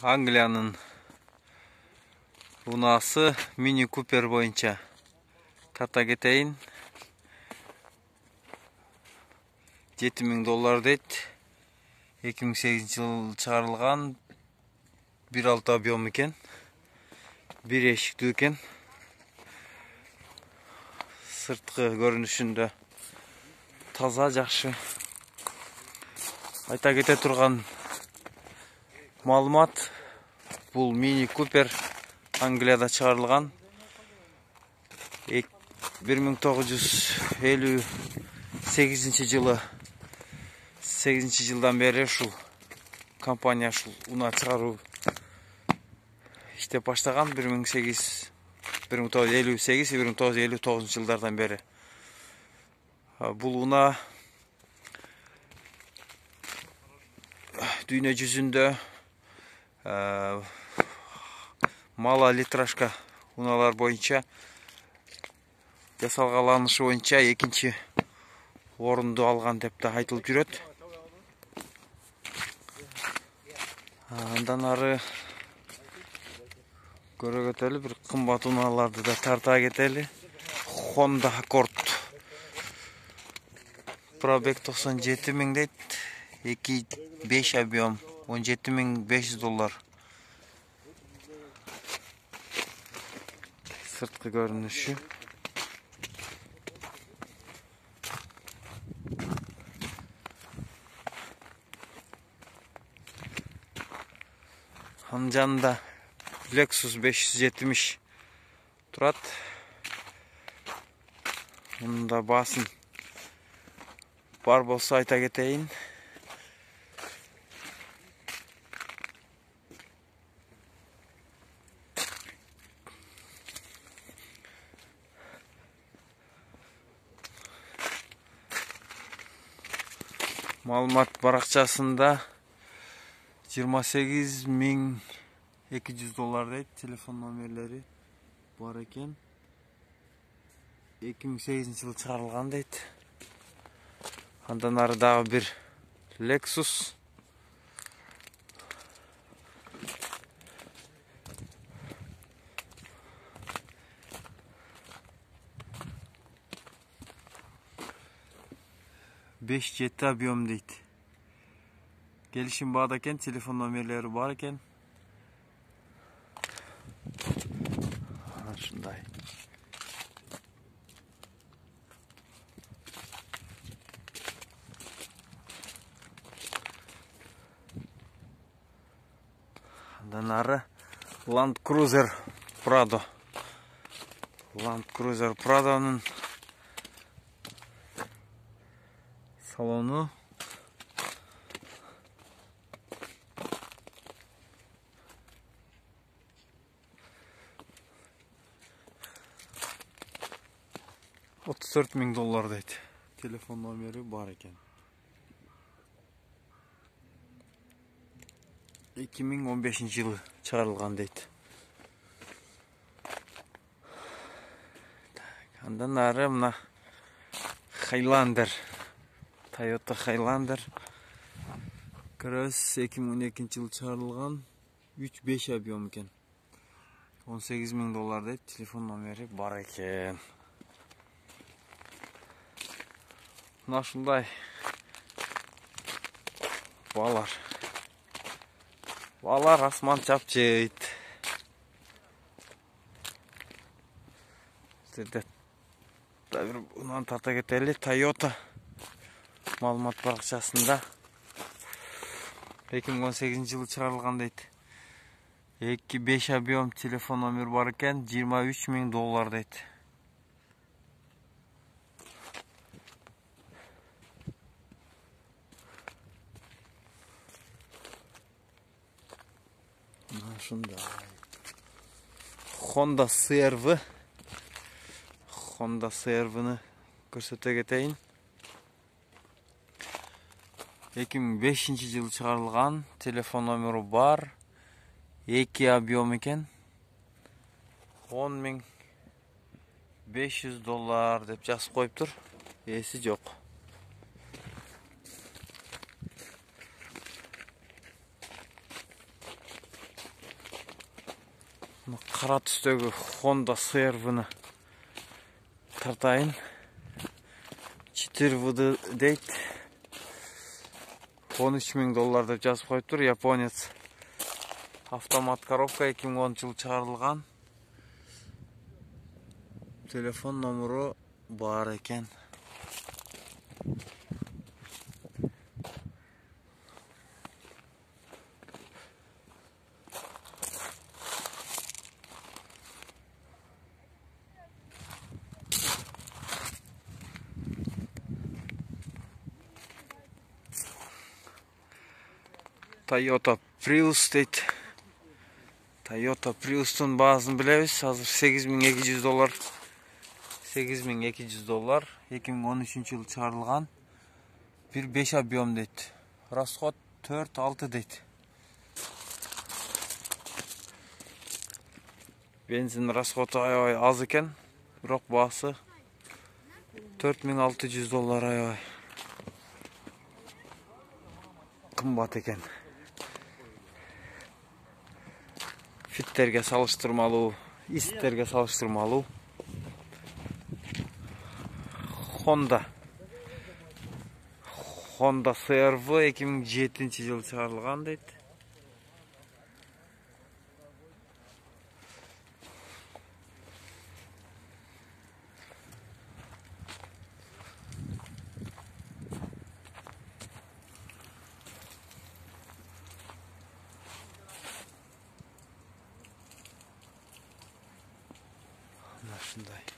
Angliyanın runası Mini Cooper boyunca tarta кетейін. $7000 deydi. 2008 yıl çıkarılgan 1.6 объем eкен. Bir eşikli eкен. Sırtkı görünüşünde taza, жақсы. Айта кете турган маалымат, бул Mini Cooper Англияда чыгарылган 1958 жылы 8-жылдан бери ушул компания ушул уна чыгаруу иштеп баштаган. 1958-1959 жылдардан бери бул уна дүйнө жүзүндө мала литражка уналар боюнча жасалгаланышы боюнча экинчи орунду алган деп да айтылып жүрөт. Андан ары көрө кетели, бир кымбат унааларды да тарта кетели. Honda Accord пробег 97.000 дейт. 2.5 объем $17.500. Sırtkı görünüşü. Janında Lexus 570 turat. Bunun da basın бар болса айта кетейін. Маалымат баракчасында $28.200 дейт. Телефон номерлери бар экен. 2008 жылы чыгарылган дейт. Андан ары дагы бир Lexus. $5.7 объем дейт. Келишим баада экен, телефон номерлери бар экен. Ушундай. Андан ары Land Cruiser Prado. Land Cruiser Prado'nun salonu. $34.000 deydi. Telefon nomeri var eкен. 2015 yılı çıkarılgan deydi. Andan ары mına Highlander. Toyota Highlander. Cross 2012 yılı çıkarılgan 3.5 объем eкен. $18.000 deydi. Telefon nomeri var eкен. Mına şunday Bağlar asman çapçıydı. Sizde bir unan tarta keteli Toyota malumat barakçasında 2018 yılı çıkarılgan deydi. 2.5 объем telefon номер бар eкен, $23.000 deydi. Şunday. Honda CR-ны көрсөтө кетейин. 2005 жылы чыгарылган, телефон номери бар. 2 объем экен. $10.500 деп жазып коюптур. Эси жок. Kara түстөгү Honda CR-ны тартайын. 4 дейт. 13.000 доллар деп жазып коюптур. Японец. Автомат коробка 2010 чыгарылган. Телефон номеру бар экен. Toyota Prius deyт. Toyota Prius'un bazını bilemiz. Hazır 8.200 dolar. 8.200 dolar. 2013 yıl çıkarılgan. Bir 5 объем deyt. Расход 4-6 deyt. Benzin расходу aябай az eкен. Бирок баасы 4.600 dolar aябай. Kımbat eкен. Fitlerge salıştırmalı, istlerge salıştırmalı. Honda CR-V 2007 yıl çıkarılgan deyt. Şunday.